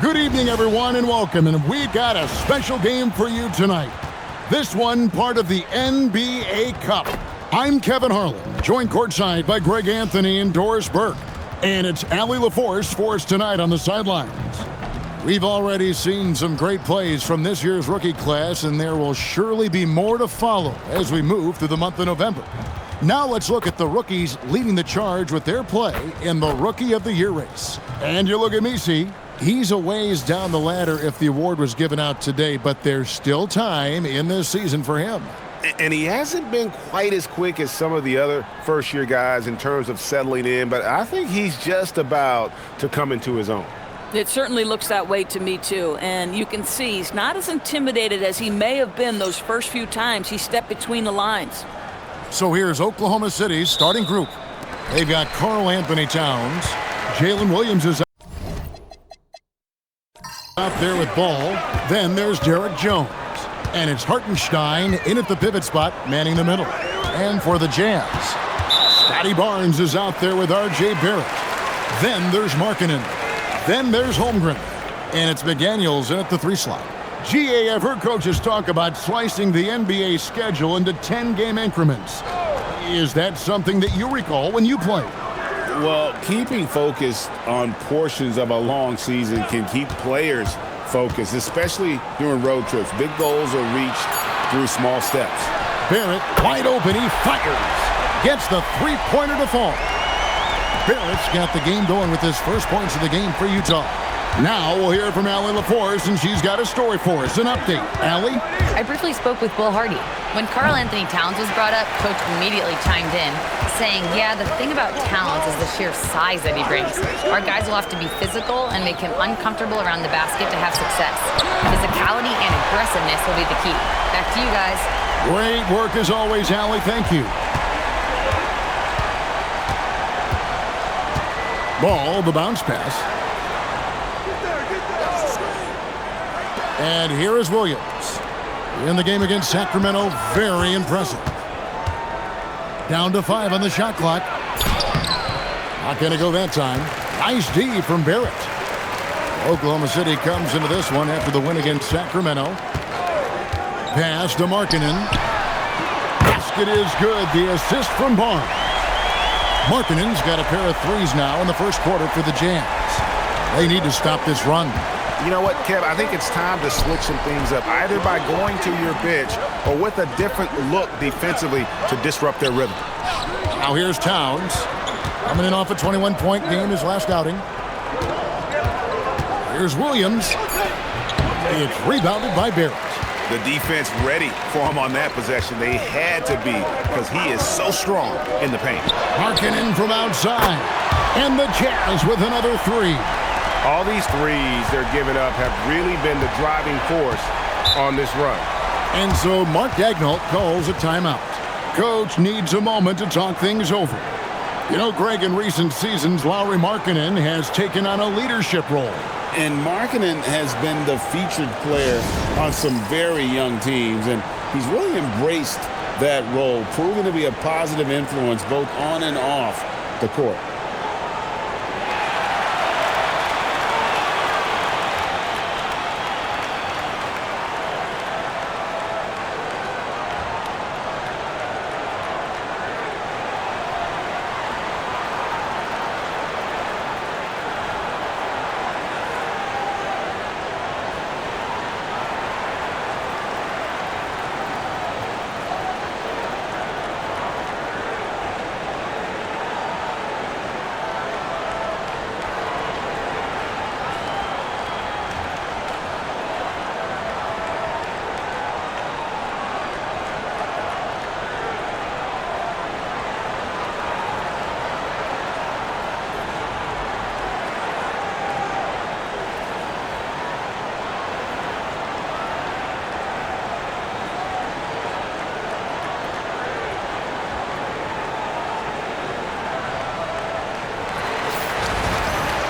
Good evening, everyone, and welcome. And we got a special game for you tonight. This one part of the NBA Cup. I'm Kevin Harlan, joined courtside by Greg Anthony and Doris Burke. And it's Allie LaForce for us tonight on the sidelines. We've already seen some great plays from this year's rookie class, and there will surely be more to follow as we move through the month of November. Now let's look at the rookies leading the charge with their play in the Rookie of the Year race. And you look at Messi. He's a ways down the ladder if the award was given out today, but there's still time in this season for him. And he hasn't been quite as quick as some of the other first-year guys in terms of settling in, but I think he's just about to come into his own. It certainly looks that way to me, too. And you can see he's not as intimidated as he may have been those first few times he stepped between the lines. So here's Oklahoma City's starting group. They've got Karl Anthony Towns. Jalen Williams is out there with ball. Then there's Derek Jones. And it's Hartenstein in at the pivot spot, manning the middle. And for the Jazz, Scotty Barnes is out there with R.J. Barrett. Then there's Markkanen. Then there's Holmgren. And it's McDaniels in at the 3 slot. GA, heard coaches talk about slicing the NBA schedule into 10-game increments. Is that something that you recall when you played? Well, keeping focused on portions of a long season can keep players focused, especially during road trips. Big goals are reached through small steps. Barrett, wide open, he fires. Gets the three-pointer to fall. Barrett's got the game going with his first points of the game for Utah. Now we'll hear from Allie LaForce, and she's got a story for us. An update. Allie? I briefly spoke with Will Hardy. When Karl Anthony Towns was brought up, Coach immediately chimed in, saying, yeah, the thing about Towns is the sheer size that he brings. Our guys will have to be physical and make him uncomfortable around the basket to have success. Physicality and aggressiveness will be the key. Back to you guys. Great work as always, Allie. Thank you. Ball, the bounce pass. And here is Williams. In the game against Sacramento, very impressive. Down to 5 on the shot clock. Not going to go that time. Nice D from Barrett. Oklahoma City comes into this one after the win against Sacramento. Pass to Markkanen. Basket is good. The assist from Barnes. Markkanen's got a pair of threes now in the first quarter for the Jazz. They need to stop this run. You know what, Kev? I think it's time to switch some things up, either by going to your bench or with a different look defensively to disrupt their rhythm. Now here's Towns. Coming in off a 21-point game, his last outing. Here's Williams. It's rebounded by Barrett. The defense ready for him on that possession. They had to be, because he is so strong in the paint. Markkanen from outside. And the Jazz with another 3. All these threes they're giving up have really been the driving force on this run. And so Mark Daigneault calls a timeout. Coach needs a moment to talk things over. You know, Greg, in recent seasons, Lauri Markkanen has taken on a leadership role. And Markkanen has been the featured player on some very young teams, and he's really embraced that role, proving to be a positive influence both on and off the court.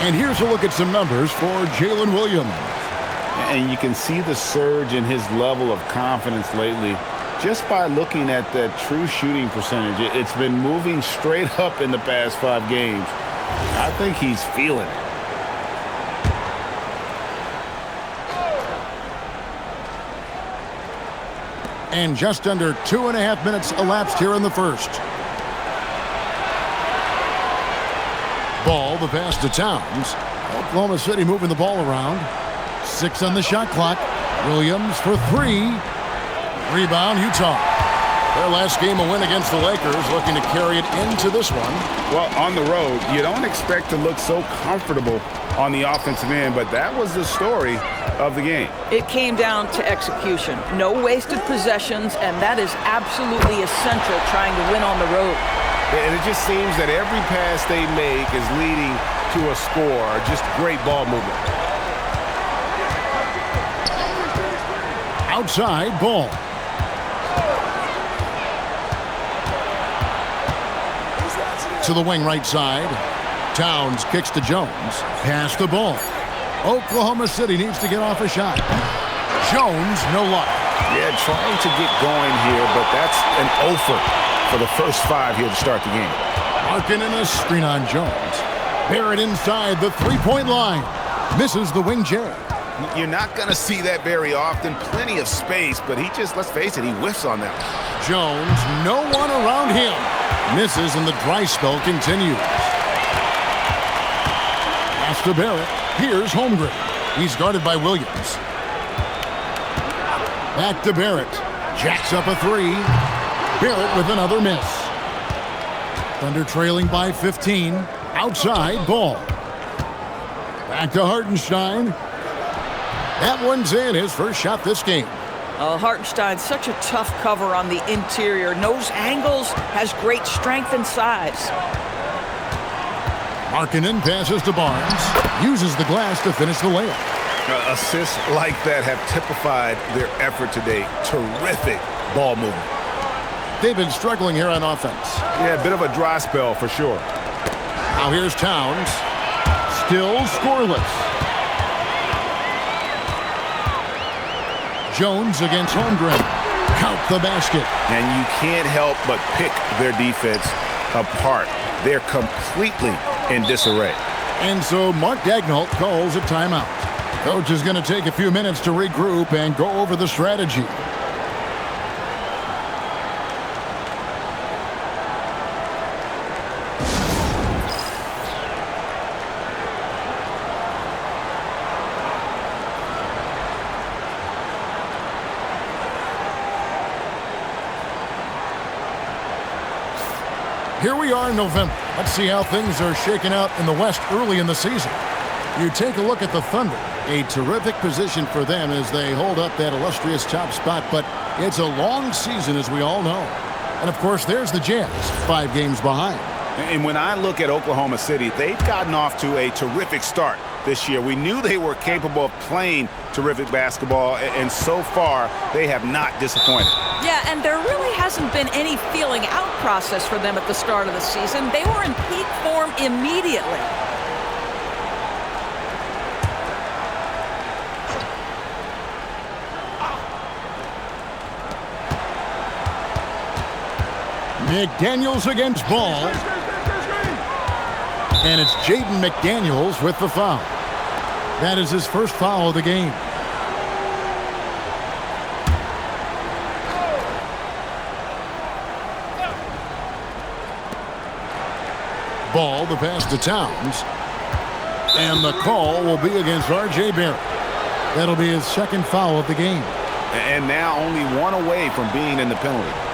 And here's a look at some numbers for Jalen Williams. And you can see the surge in his level of confidence lately just by looking at that true shooting percentage. It's been moving straight up in the past 5 games. I think he's feeling it. And just under 2.5 minutes elapsed here in the first. Ball, the pass to Towns. Oklahoma City moving the ball around. 6 on the shot clock. Williams for 3. Rebound, Utah. Their last game a win against the Lakers, looking to carry it into this one. Well, on the road, you don't expect to look so comfortable on the offensive end, but that was the story of the game. It came down to execution. No wasted possessions, and that is absolutely essential trying to win on the road. And it just seems that every pass they make is leading to a score. Just great ball movement. Outside, Ball. To the wing right side. Towns kicks to Jones. Pass the ball. Oklahoma City needs to get off a shot. Jones, no luck. Yeah, trying to get going here, but that's an offer for the first 5 here to start the game. Larkin in a screen on Jones. Barrett inside the three-point line. Misses the wing J. You're not going to see that very often. Plenty of space, but he just, let's face it, he whiffs on that. Jones, no one around him. Misses, and the dry spell continues. Pass to Barrett. Here's Holmgren. He's guarded by Williams. Back to Barrett. Jacks up a 3. Barrett with another miss. Thunder trailing by 15. Outside, Ball. Back to Hartenstein. That one's in, his first shot this game. Hartenstein's such a tough cover on the interior. Knows angles, has great strength and size. Markkanen passes to Barnes. Uses the glass to finish the layup. Assists like that have typified their effort today. Terrific ball movement. They've been struggling here on offense. Yeah, a bit of a dry spell for sure. Now here's Towns. Still scoreless. Jones against Holmgren. Count the basket. And you can't help but pick their defense apart. They're completely in disarray. And so Mark Daigneault calls a timeout. Coach is going to take a few minutes to regroup and go over the strategy. Here we are in November. Let's see how things are shaking out in the West early in the season. You take a look at the Thunder. A terrific position for them as they hold up that illustrious top spot, but it's a long season, as we all know. And, of course, there's the Jazz, 5 games behind. And when I look at Oklahoma City, they've gotten off to a terrific start this year. We knew they were capable of playing terrific basketball, and so far, they have not disappointed. Yeah, and there really hasn't been any feeling out process for them at the start of the season. They were in peak form immediately. McDaniels against Ball. And it's Jaden McDaniels with the foul. That is his first foul of the game. Ball, the pass to Towns. And the call will be against R.J. Barrett. That'll be his second foul of the game. And now only one away from being in the penalty.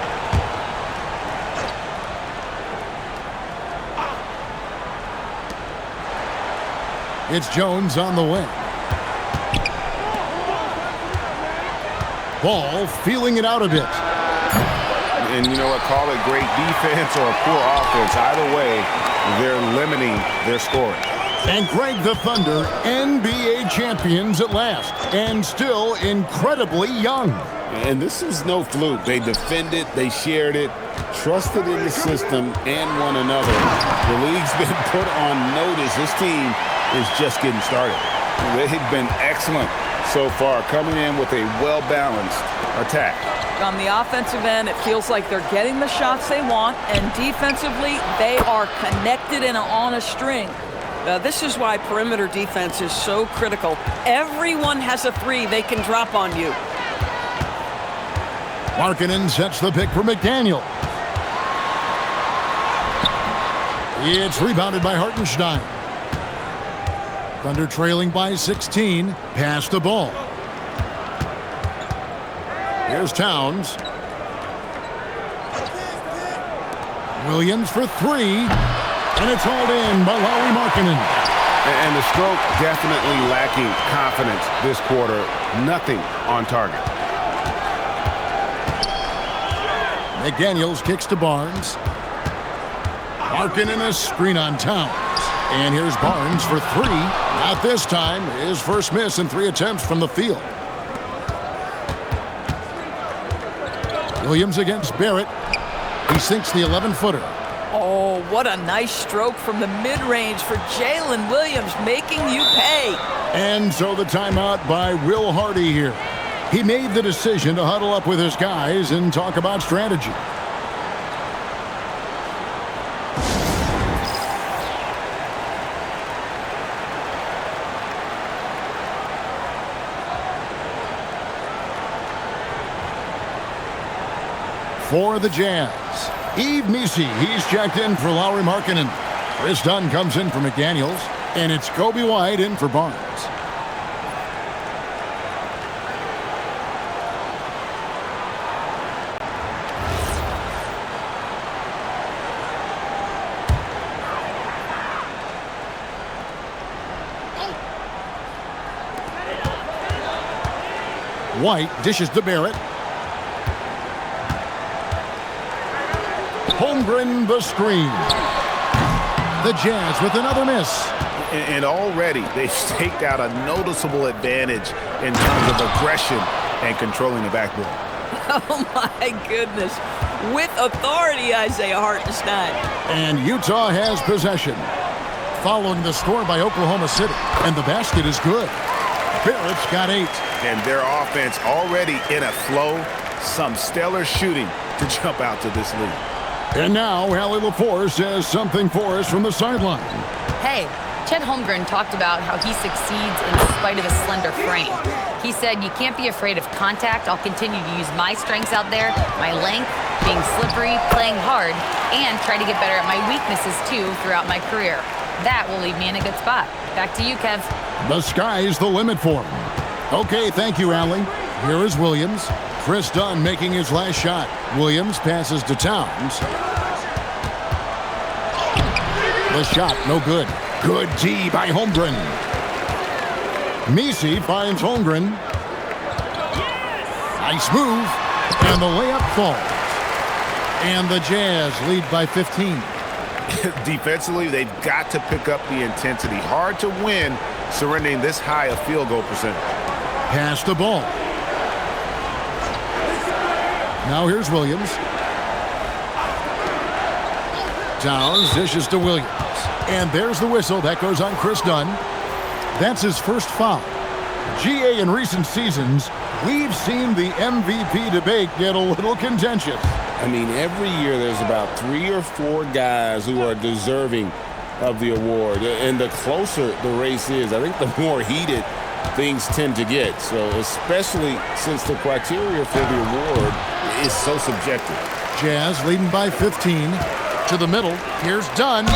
It's Jones on the wing. Ball feeling it out a bit. And you know what? Call it great defense or a poor offense. Either way, they're limiting their scoring. And Greg, the Thunder, NBA champions at last, and still incredibly young. And this is no fluke. They defended, they shared it, trusted in the system and one another. The league's been put on notice. This team is just getting started. They've been excellent so far, coming in with a well-balanced attack. On the offensive end, it feels like they're getting the shots they want, and defensively, they are connected and on a string. This is why perimeter defense is so critical. Everyone has a 3 they can drop on you. Markkanen sets the pick for McDaniel. It's rebounded by Hartenstein. Thunder trailing by 16. Pass the ball. Here's Towns. Williams for three. And it's hauled in by Lauri Markkanen. And the stroke definitely lacking confidence this quarter. Nothing on target. McDaniels kicks to Barnes. Markkanen a screen on Towns. And here's Barnes for three. Not this time. His first miss in 3 attempts from the field. Williams against Barrett. He sinks the 11-footer. Oh, what a nice stroke from the mid-range for Jalen Williams, making you pay. And so the timeout by Will Hardy here. He made the decision to huddle up with his guys and talk about strategy. For the Jazz, Yves Missi, he's checked in for Lauri Markkanen. Chris Dunn comes in for McDaniels, and it's Kobe White in for Barnes. White dishes to Barrett. Holmgren the screen. The Jazz with another miss. And already they've staked out a noticeable advantage in terms of aggression and controlling the backboard. Oh, my goodness. With authority, Isaiah Hartenstein. And Utah has possession. Following the score by Oklahoma City. And the basket is good. Barrett's got 8. And their offense already in a flow. Some stellar shooting to jump out to this lead. And now, Allie LaForce says something for us from the sideline. Hey, Chet Holmgren talked about how he succeeds in spite of a slender frame. He said, you can't be afraid of contact. I'll continue to use my strengths out there, my length, being slippery, playing hard, and try to get better at my weaknesses, too, throughout my career. That will leave me in a good spot. Back to you, Kev. The sky's the limit for him. Okay, thank you, Allie. Here is Williams. Chris Dunn making his last shot. Williams passes to Towns. The shot, no good. Good D by Holmgren. Missi finds Holmgren. Nice move. And the layup falls. And the Jazz lead by 15. Defensively, they've got to pick up the intensity. Hard to win surrendering this high a field goal percentage. Pass the ball. Now here's Williams. Towns dishes to Williams. And there's the whistle. That goes on Chris Dunn. That's his first foul. GA, in recent seasons, we've seen the MVP debate get a little contentious. I mean, every year there's about 3 or 4 guys who are deserving of the award. And the closer the race is, I think the more heated things tend to get. So especially since the criteria for the award is so subjective. Jazz leading by 15. To the middle. Here's Dunn.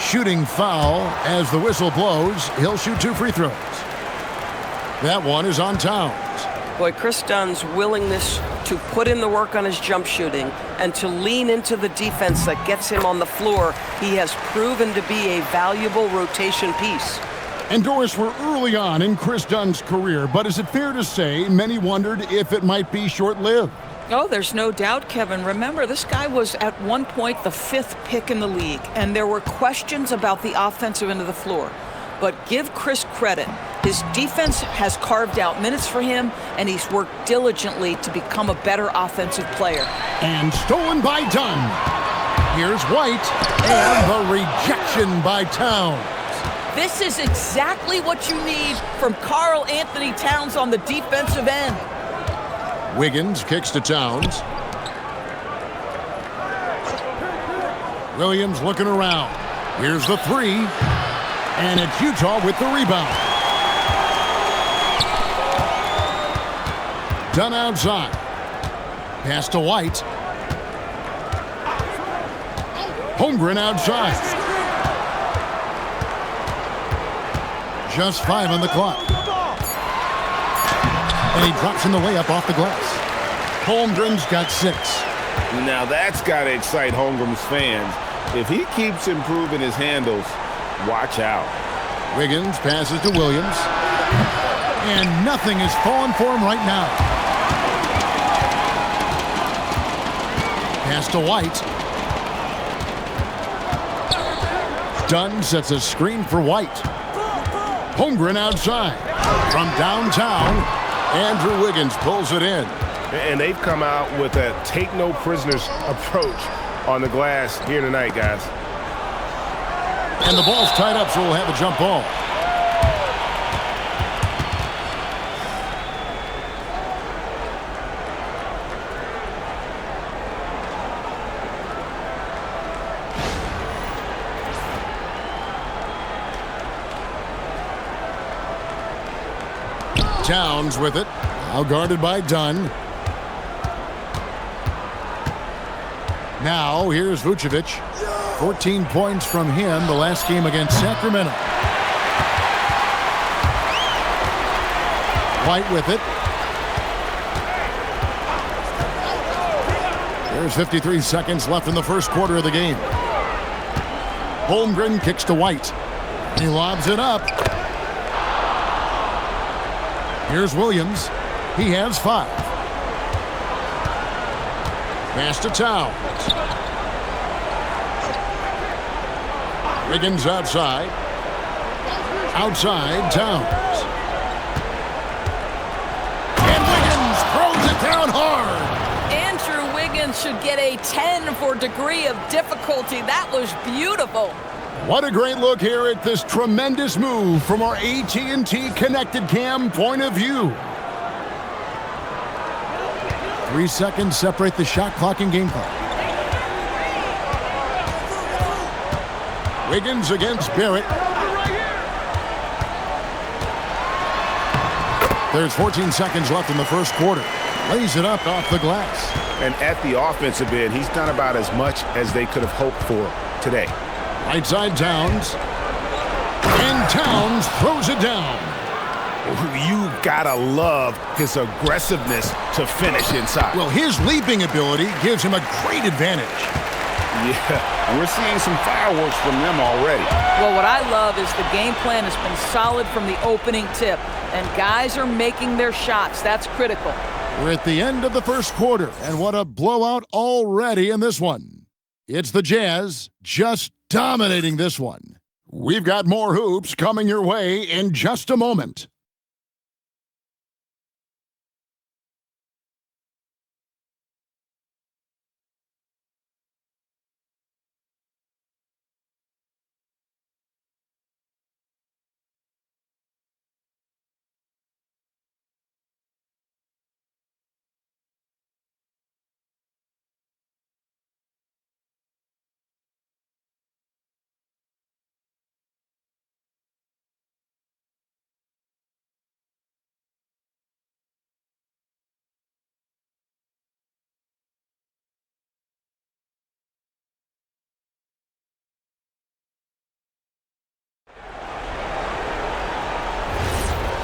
Shooting foul as the whistle blows. He'll shoot 2 free throws. That one is on Towns. Boy, Chris Dunn's willingness to put in the work on his jump shooting and to lean into the defense that gets him on the floor, he has proven to be a valuable rotation piece. And Doris, we're early on in Chris Dunn's career, but is it fair to say many wondered if it might be short-lived? Oh, there's no doubt, Kevin. Remember, this guy was at one point the 5th pick in the league, and there were questions about the offensive end of the floor. But give Chris credit. His defense has carved out minutes for him, and he's worked diligently to become a better offensive player. And stolen by Dunn. Here's White, and the rejection by Towns. This is exactly what you need from Karl Anthony Towns on the defensive end. Wiggins kicks to Towns. Williams looking around. Here's the 3. And it's Utah with the rebound. Dunn outside. Pass to White. Holmgren outside. Just 5 on the clock. And he drops in the layup off the glass. Holmgren's got 6. Now that's got to excite Holmgren's fans. If he keeps improving his handles, watch out. Wiggins passes to Williams. And nothing is falling for him right now. Pass to White. Dunn sets a screen for White. Holmgren outside. From downtown, Andrew Wiggins pulls it in. And they've come out with a take-no-prisoners approach on the glass here tonight, guys. And the ball's tied up, so we'll have a jump ball. Towns with it. Now guarded by Dunn. Now here's Vucevic. 14 points from him the last game against Sacramento. White with it. There's 53 seconds left in the first quarter of the game. Holmgren kicks to White. He lobs it up. Here's Williams. He has 5. Pass to Towns. Wiggins outside. Outside, Towns. And Wiggins throws it down hard. Andrew Wiggins should get a 10 for degree of difficulty. That was beautiful. What a great look here at this tremendous move from our AT&T Connected Cam point of view. 3 seconds separate the shot clock and game clock. Wiggins against Barrett. There's 14 seconds left in the first quarter. Lays it up off the glass. And at the offensive end, he's done about as much as they could have hoped for today. Right side Towns. And Towns throws it down. You gotta love his aggressiveness to finish inside. Well, his leaping ability gives him a great advantage. Yeah, we're seeing some fireworks from them already. Well, what I love is the game plan has been solid from the opening tip, and guys are making their shots. That's critical. We're at the end of the first quarter, and what a blowout already in this one. It's the Jazz just dominating this one. We've got more hoops coming your way in just a moment.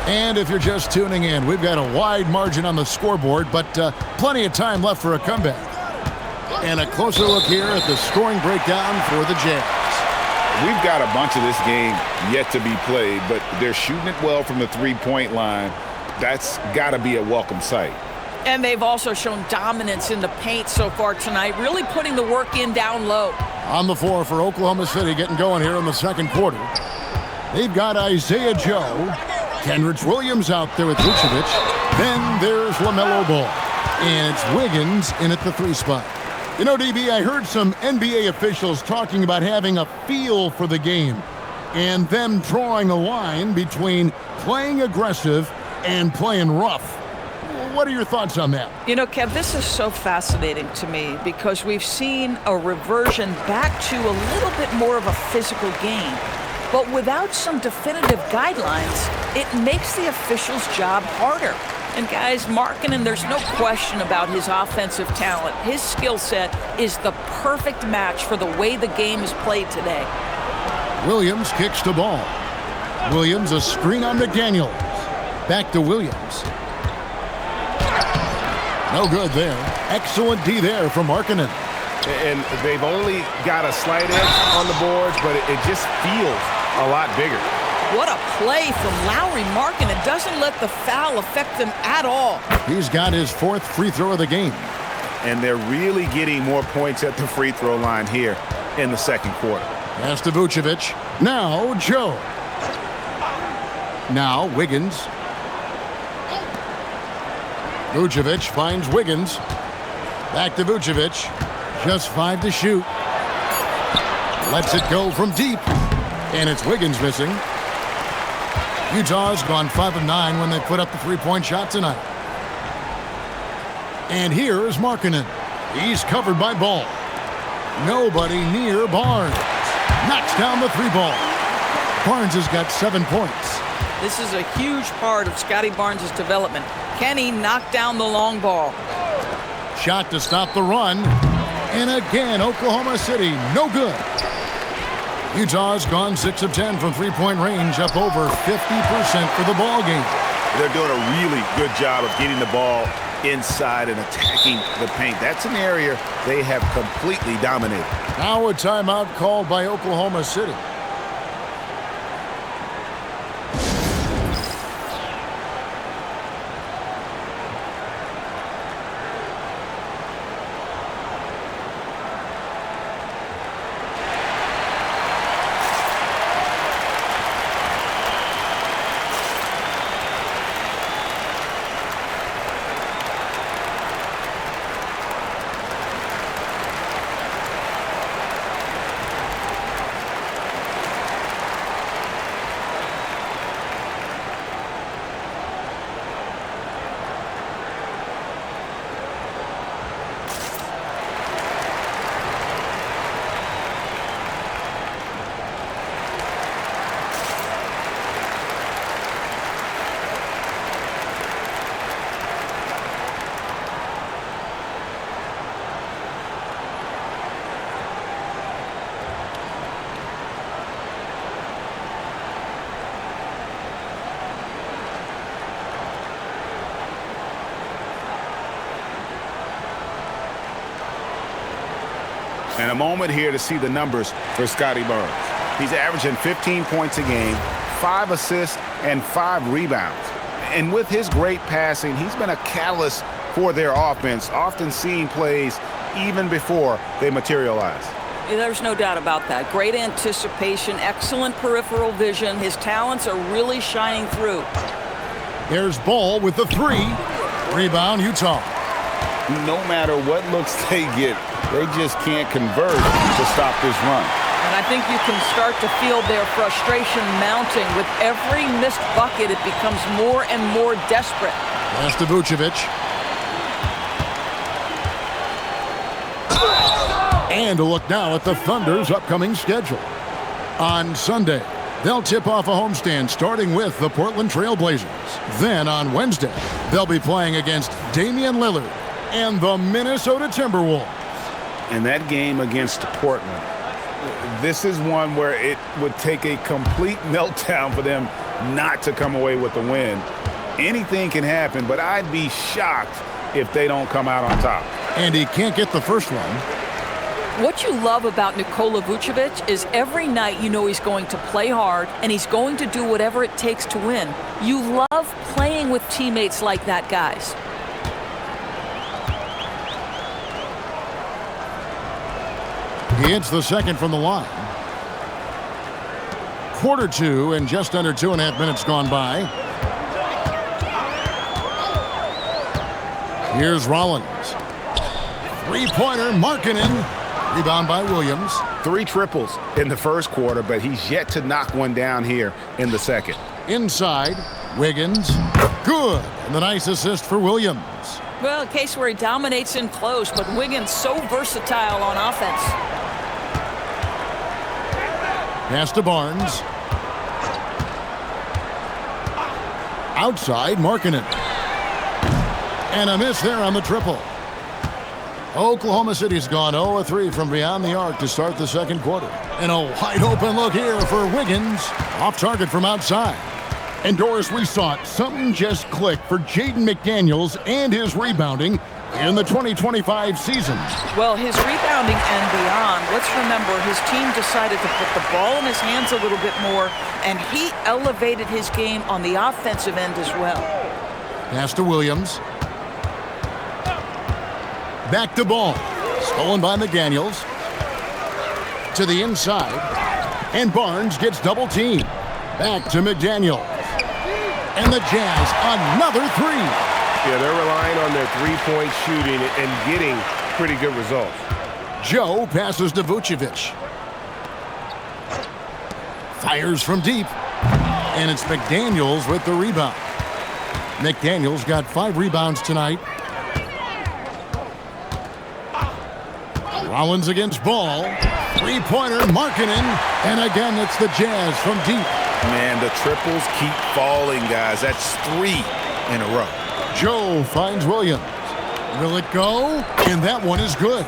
And if you're just tuning in, we've got a wide margin on the scoreboard, but plenty of time left for a comeback. And a closer look here at the scoring breakdown for the Jazz. We've got a bunch of this game yet to be played, but they're shooting it well from the three-point line. That's got to be a welcome sight. And they've also shown dominance in the paint so far tonight, really putting the work in down low. On the floor for Oklahoma City getting going here in the second quarter. They've got Isaiah Joe. Kenrich Williams out there with Vucevic. Then there's LaMelo Ball. And it's Wiggins in at the 3 spot. You know, DB, I heard some NBA officials talking about having a feel for the game and them drawing a line between playing aggressive and playing rough. What are your thoughts on that? You know, Kev, this is so fascinating to me because we've seen a reversion back to a little bit more of a physical game. But without some definitive guidelines, it makes the officials' job harder. And guys, Markkanen, there's no question about his offensive talent. His skill set is the perfect match for the way the game is played today. Williams kicks the ball. Williams, a screen on McDaniels. Back to Williams. No good there. Excellent D there from Markkanen. And they've only got a slight edge on the boards, but it just feels a lot bigger. What a play from Lauri Markkanen. Doesn't let the foul affect him at all. He's got his 4th free throw of the game. And they're really getting more points at the free throw line here in the second quarter. Pass to Vucevic. Now Joe. Now Wiggins. Vucevic finds Wiggins. Back to Vucevic. Just 5 to shoot. Lets it go from deep. And it's Wiggins missing. Utah's gone 5 of 9 when they put up the three-point shot tonight. And here is Markkanen. He's covered by Ball. Nobody near Barnes. Knocks down the 3-ball. Barnes has got 7 points. This is a huge part of Scotty Barnes' development. Can he knock down the long ball? Shot to stop the run. And again, Oklahoma City, no good. Utah's gone 6 of 10 from three-point range, up over 50% for the ball game. They're doing a really good job of getting the ball inside and attacking the paint. That's an area they have completely dominated. Now a timeout called by Oklahoma City. And a moment here to see the numbers for Scotty Barnes. He's averaging 15 points a game, 5 assists, and 5 rebounds. And with his great passing, he's been a catalyst for their offense, often seeing plays even before they materialize. There's no doubt about that. Great anticipation, excellent peripheral vision. His talents are really shining through. There's Ball with the 3. Rebound, Utah. No matter what looks they get, they just can't convert to stop this run. And I think you can start to feel their frustration mounting. With every missed bucket, it becomes more and more desperate. Pass to Vucevic. And a look now at the Thunder's upcoming schedule. On Sunday, they'll tip off a homestand starting with the Portland Trail Blazers. Then on Wednesday, they'll be playing against Damian Lillard and the Minnesota Timberwolves. And that game against Portland, this is one where it would take a complete meltdown for them not to come away with the win. Anything can happen, but I'd be shocked if they don't come out on top. And he can't get the first one. What you love about Nikola Vucevic is every night you know he's going to play hard and he's going to do whatever it takes to win. You love playing with teammates like that, guys. He hits the second from the line. Quarter 2 and just under 2.5 minutes gone by. Here's Rollins. Three-pointer, Markkanen. Rebound by Williams. 3 triples in the first quarter, but he's yet to knock one down here in the second. Inside, Wiggins. Good. And the nice assist for Williams. Well, a case where he dominates in close, but Wiggins so versatile on offense. Pass to Barnes. Outside, Markkanen. And a miss there on the triple. Oklahoma City's gone 0-3 from beyond the arc to start the second quarter. And a wide open look here for Wiggins. Off target from outside. And Doris, we saw something just click for Jaden McDaniels and his rebounding in the 2025 season. Well, his rebounding and beyond, let's remember his team decided to put the ball in his hands a little bit more, and he elevated his game on the offensive end as well. Pass to Williams. Back to ball. Stolen by McDaniels. To the inside. And Barnes gets double teamed. Back to McDaniels. And the Jazz, another three. Yeah, they're relying on their three-point shooting and getting pretty good results. Joe passes to Vucevic. Fires from deep. And it's McDaniels with the rebound. McDaniels got 5 rebounds tonight. Rollins against Ball. Three-pointer, Markkanen. And again, it's the Jazz from deep. Man, the triples keep falling, guys. That's 3 in a row. Joe finds Williams. Will it go? And that one is good.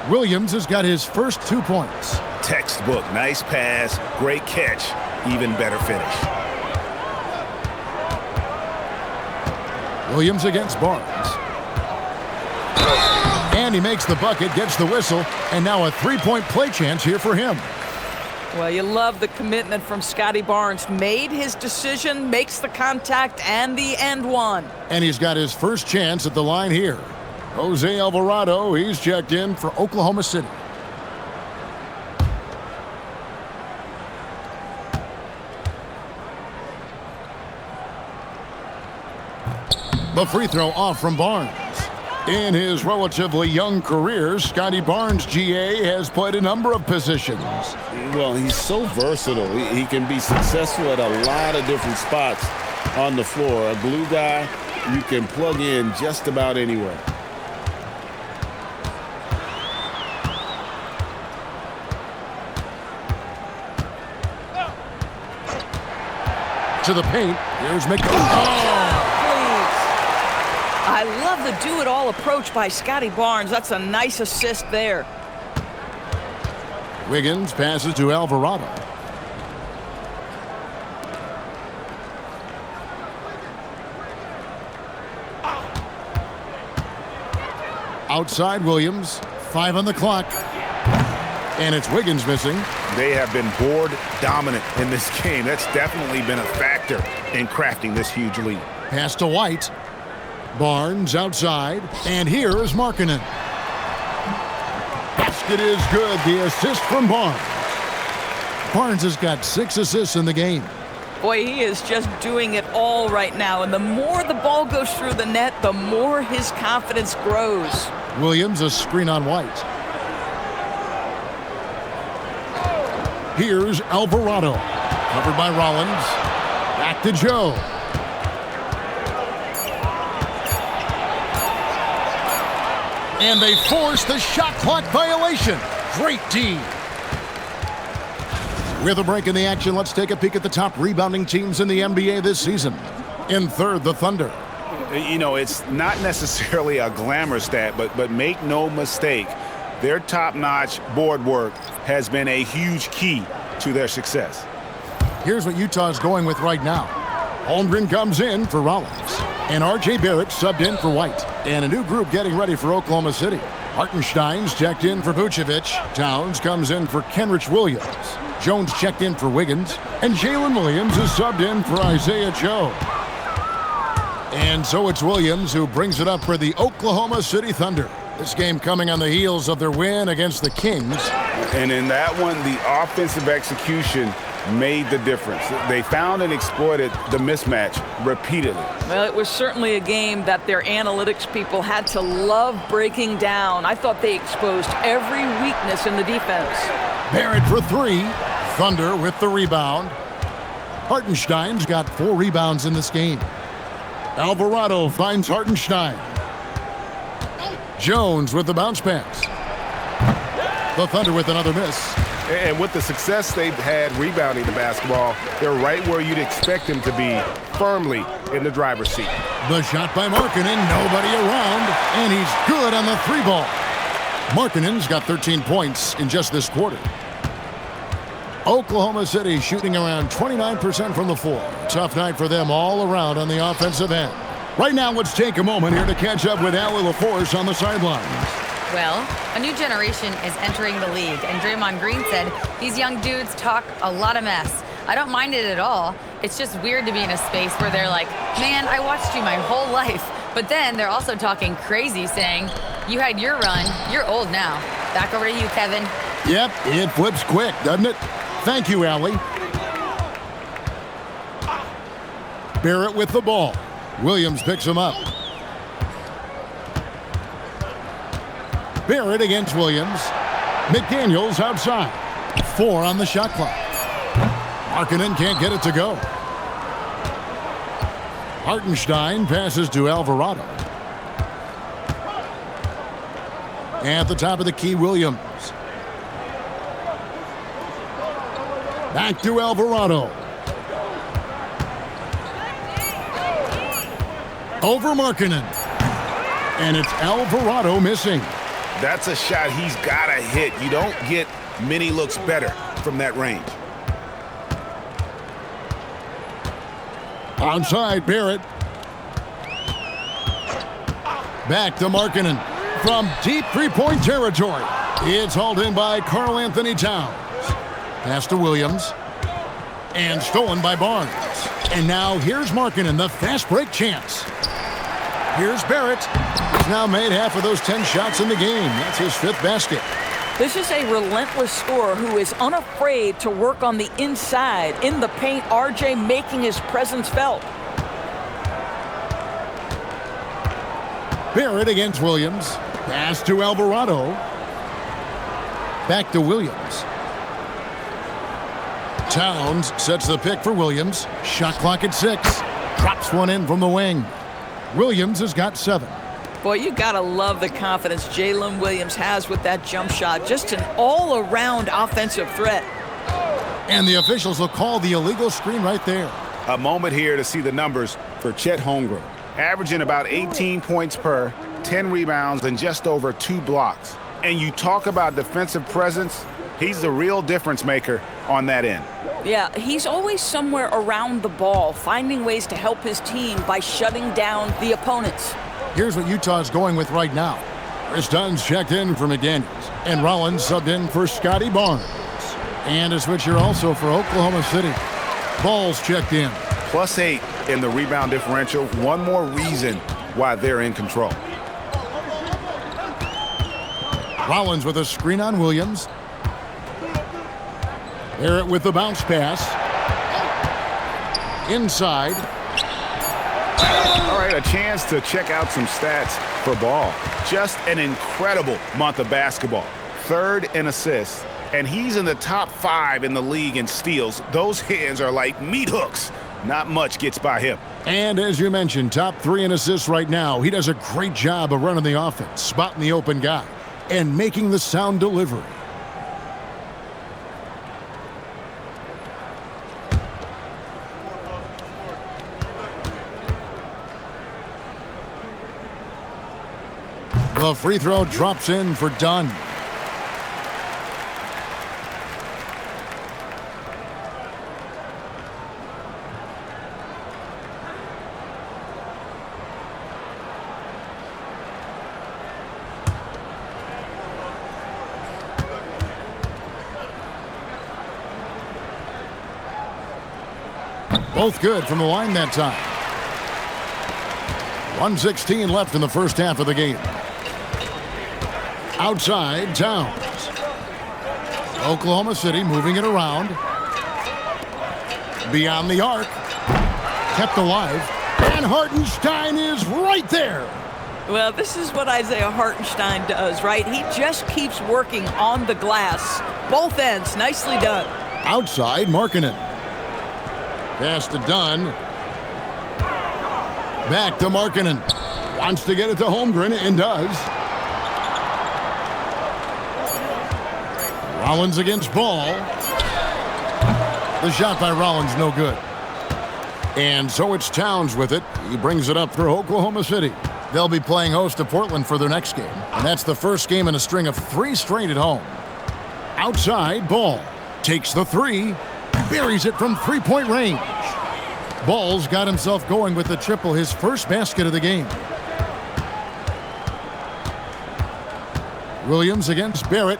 Williams has got his first 2 points. Textbook. Nice pass. Great catch. Even better finish. Williams against Barnes. And he makes the bucket, gets the whistle, and now a 3-point play chance here for him. Well, you love the commitment from Scotty Barnes. Made his decision, makes the contact, and the end one. And he's got his first chance at the line here. Jose Alvarado, he's checked in for Oklahoma City. The free throw off from Barnes. In his relatively young career, Scotty Barnes, GA, has played a number of positions. Well, he's so versatile. He can be successful at a lot of different spots on the floor. A glue guy you can plug in just about anywhere. To the paint, here's McDaniels. I love the do-it-all approach by Scotty Barnes. That's a nice assist there. Wiggins passes to Alvarado. Outside Williams, 5 on the clock. And it's Wiggins missing. They have been board dominant in this game. That's definitely been a factor in crafting this huge lead. Pass to White. Barnes outside, and here is Markkanen. Basket is good. The assist from Barnes. Barnes has got 6 assists in the game. Boy, he is just doing it all right now. And the more the ball goes through the net, the more his confidence grows. Williams, a screen on White. Here's Alvarado. Covered by Rollins. Back to Joe. And they force the shot clock violation. Great D. With a break in the action, let's take a peek at the top rebounding teams in the NBA this season. In third, the Thunder. You know, it's not necessarily a glamour stat, but make no mistake, their top-notch board work has been a huge key to their success. Here's what Utah's going with right now. Holmgren comes in for Rollins. And R.J. Barrett subbed in for White. And a new group getting ready for Oklahoma City. Hartenstein's checked in for Vucevic. Towns comes in for Kenrich Williams. Jones checked in for Wiggins. And Jalen Williams is subbed in for Isaiah Joe. And so it's Williams who brings it up for the Oklahoma City Thunder. This game coming on the heels of their win against the Kings. And in that one, the offensive execution made the difference. They found and exploited the mismatch repeatedly. Well, it was certainly a game that their analytics people had to love breaking down. I thought they exposed every weakness in the defense. Barrett for 3. Thunder with the rebound. Hartenstein's got 4 rebounds in this game. Alvarado finds Hartenstein. Jones with the bounce pass. The Thunder with another miss. And with the success they've had rebounding the basketball, they're right where you'd expect them to be, firmly in the driver's seat. The shot by Markkanen, nobody around, and he's good on the three ball. Markkanen's got 13 points in just this quarter. Oklahoma City shooting around 29% from the floor. Tough night for them all around on the offensive end. Right now, let's take a moment here to catch up with Allie LaForce on the sidelines. Well, a new generation is entering the league, and Draymond Green said these young dudes talk a lot of mess. I don't mind it at all. It's just weird to be in a space where they're like, man, I watched you my whole life. But then they're also talking crazy, saying, you had your run, you're old now. Back over to you, Kevin. Yep, it flips quick, doesn't it? Thank you, Allie. Barrett with the ball. Williams picks him up. Barrett against Williams. McDaniels outside. 4 on the shot clock. Markkanen can't get it to go. Hartenstein passes to Alvarado. At the top of the key, Williams. Back to Alvarado. Over Markkanen. And it's Alvarado missing. That's a shot he's got to hit. You don't get many looks better from that range. Outside, Barrett. Back to Markkanen. From deep three-point territory. It's hauled in by Karl-Anthony Towns. Pass to Williams. And stolen by Barnes. And now here's Markkanen, the fast break chance. Here's Barrett. He's now made half of those 10 shots in the game. That's his 5th basket. This is a relentless scorer who is unafraid to work on the inside. In the paint, RJ making his presence felt. Barrett against Williams. Pass to Alvarado. Back to Williams. Towns sets the pick for Williams. Shot clock at 6. Drops one in from the wing. Williams has got 7. Boy, you gotta love the confidence Jalen Williams has with that jump shot. Just an all-around offensive threat. And the officials will call the illegal screen right there. A moment here to see the numbers for Chet Holmgren. Averaging about 18 points per, 10 rebounds, and just over 2 blocks. And you talk about defensive presence, he's the real difference maker on that end. Yeah, he's always somewhere around the ball, finding ways to help his team by shutting down the opponents. Here's what Utah's going with right now. Chris Dunn's checked in for McDaniels, and Rollins subbed in for Scotty Barnes. And a switcher also for Oklahoma City. Ball's checked in. +8 in the rebound differential. One more reason why they're in control. Rollins with a screen on Williams. Barrett with the bounce pass. Inside. All right, a chance to check out some stats for Ball. Just an incredible month of basketball. 3rd in assists, and he's in the top 5 in the league in steals. Those hands are like meat hooks. Not much gets by him. And as you mentioned, top 3 in assists right now. He does a great job of running the offense, spotting the open guy, and making the sound delivery. The free throw drops in for Dunn. Both good from the line that time. 1:16 left in the first half of the game. Outside, Towns. Oklahoma City moving it around. Beyond the arc. Kept alive. And Hartenstein is right there. Well, this is what Isaiah Hartenstein does, right? He just keeps working on the glass. Both ends, nicely done. Outside, Markkanen. Pass to Dunn. Back to Markkanen. Wants to get it to Holmgren and does. Rollins against Ball. The shot by Rollins, no good. And so it's Towns with it. He brings it up for Oklahoma City. They'll be playing host to Portland for their next game. And that's the first game in a string of 3 straight at home. Outside, Ball takes the 3, buries it from 3-point range. Ball's got himself going with the triple, his first basket of the game. Williams against Barrett.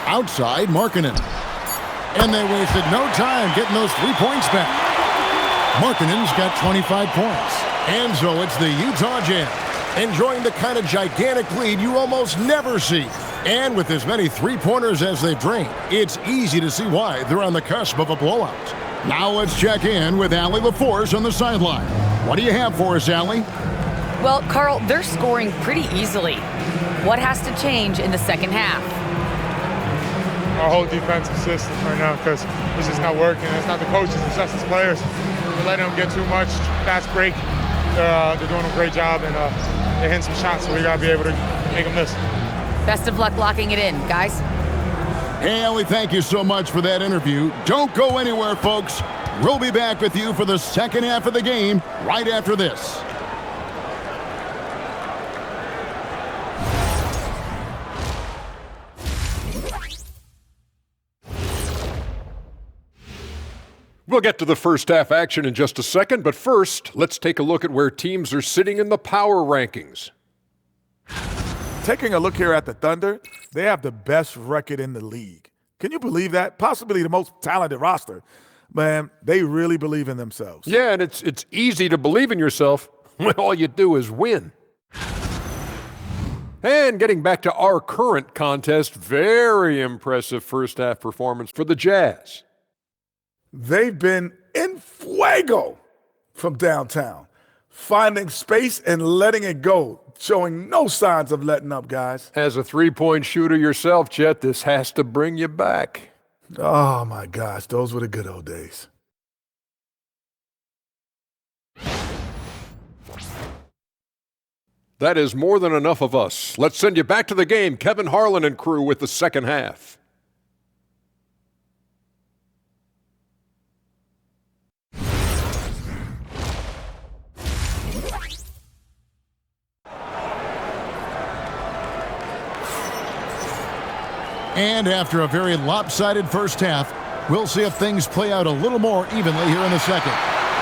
Outside, Markkanen. And they wasted no time getting those 3 points back. Markkanen's got 25 points. And so it's the Utah Jazz enjoying the kind of gigantic lead you almost never see. And with as many 3-pointers as they've drained, it's easy to see why they're on the cusp of a blowout. Now let's check in with Allie LaForce on the sideline. What do you have for us, Allie? Well, Carl, they're scoring pretty easily. What has to change in the second half? Our whole defensive system right now, because it's just not working. It's not the coaches, it's just the players. We're letting them get too much fast break. They're doing a great job, and they're hitting some shots, so we got to be able to make them miss. Best of luck locking it in, guys. Hey, Allie, thank you so much for that interview. Don't go anywhere, folks. We'll be back with you for the second half of the game right after this. We'll get to the first half action in just a second, but first, let's take a look at where teams are sitting in the power rankings. Taking a look here at the Thunder, they have the best record in the league. Can you believe that? Possibly the most talented roster. Man, they really believe in themselves. Yeah, and it's easy to believe in yourself when all you do is win. And getting back to our current contest, very impressive first half performance for the Jazz. They've been in fuego from downtown, finding space and letting it go, showing no signs of letting up, guys. As a 3-point shooter yourself, Chet, this has to bring you back. Oh, my gosh, those were the good old days. That is more than enough of us. Let's send you back to the game. Kevin Harlan and crew with the second half. And after a very lopsided first half, we'll see if things play out a little more evenly here in the second.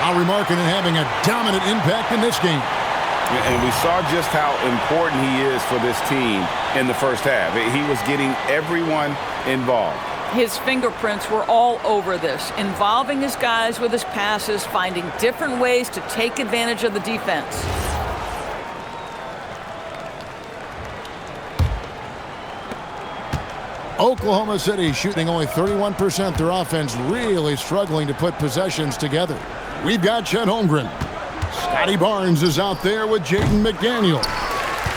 Lauri Markkanen having a dominant impact in this game. And we saw just how important he is for this team in the first half. He was getting everyone involved. His fingerprints were all over this, involving his guys with his passes, finding different ways to take advantage of the defense. Oklahoma City shooting only 31%. Their offense really struggling to put possessions together. We've got Chet Holmgren. Scotty Barnes is out there with Jaden McDaniel.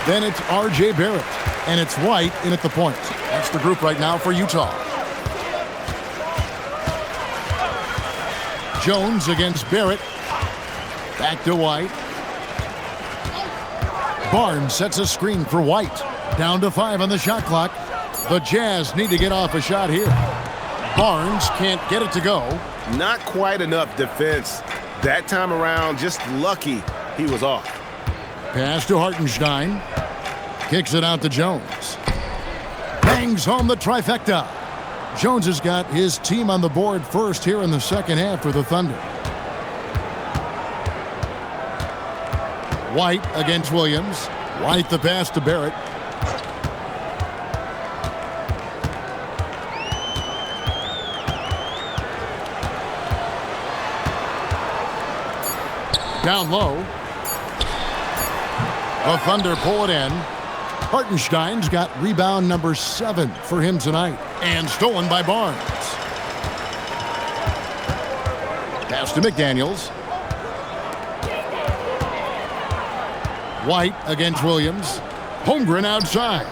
Then it's R.J. Barrett. And it's White in at the point. That's the group right now for Utah. Jones against Barrett. Back to White. Barnes sets a screen for White. Down to 5 on the shot clock. The Jazz need to get off a shot here. Barnes can't get it to go. Not quite enough defense that time around. Just lucky he was off. Pass to Hartenstein. Kicks it out to Jones. Bangs home the trifecta. Jones has got his team on the board first here in the second half for the Thunder. White against Williams. White the pass to Barrett. Down low. The Thunder pull it in. Hartenstein's got rebound number 7 for him tonight. And stolen by Barnes. Pass to McDaniels. White against Williams. Holmgren outside.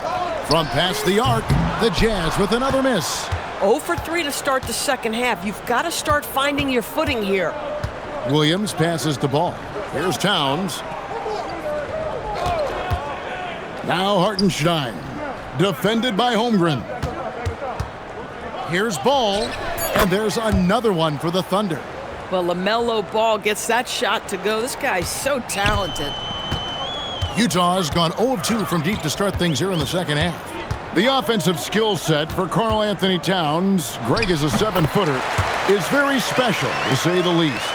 From past the arc, the Jazz with another miss. 0 for 3 to start the second half. You've got to start finding your footing here. Williams passes the ball. Here's Towns. Now Hartenstein, defended by Holmgren. Here's Ball, and there's another one for the Thunder. Well, LaMelo Ball gets that shot to go. This guy's so talented. Utah's gone 0 of 2 from deep to start things here in the second half. The offensive skill set for Karl Anthony Towns, Greg is a 7-footer, is very special, to say the least.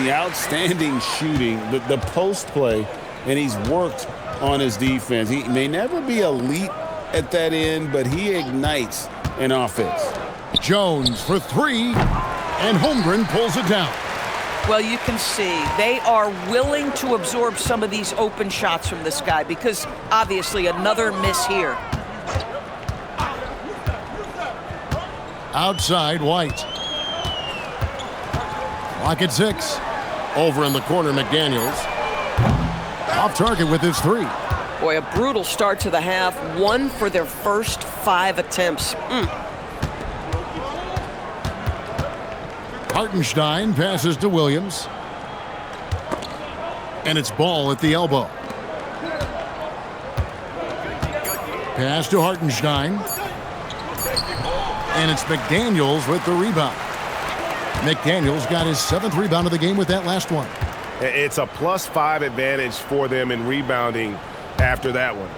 The outstanding shooting, the post play, and he's worked on his defense. He may never be elite at that end, but he ignites an offense. Jones for 3, and Holmgren pulls it down. Well, you can see they are willing to absorb some of these open shots from this guy because obviously another miss here. Outside, White. Clock at 6. Over in the corner, McDaniels. Off target with his 3. Boy, a brutal start to the half. 1 for their first 5 attempts. Hartenstein passes to Williams. And it's Ball at the elbow. Pass to Hartenstein. And it's McDaniels with the rebound. McDaniels got his 7th rebound of the game with that last one. It's a +5 advantage for them in rebounding after that one.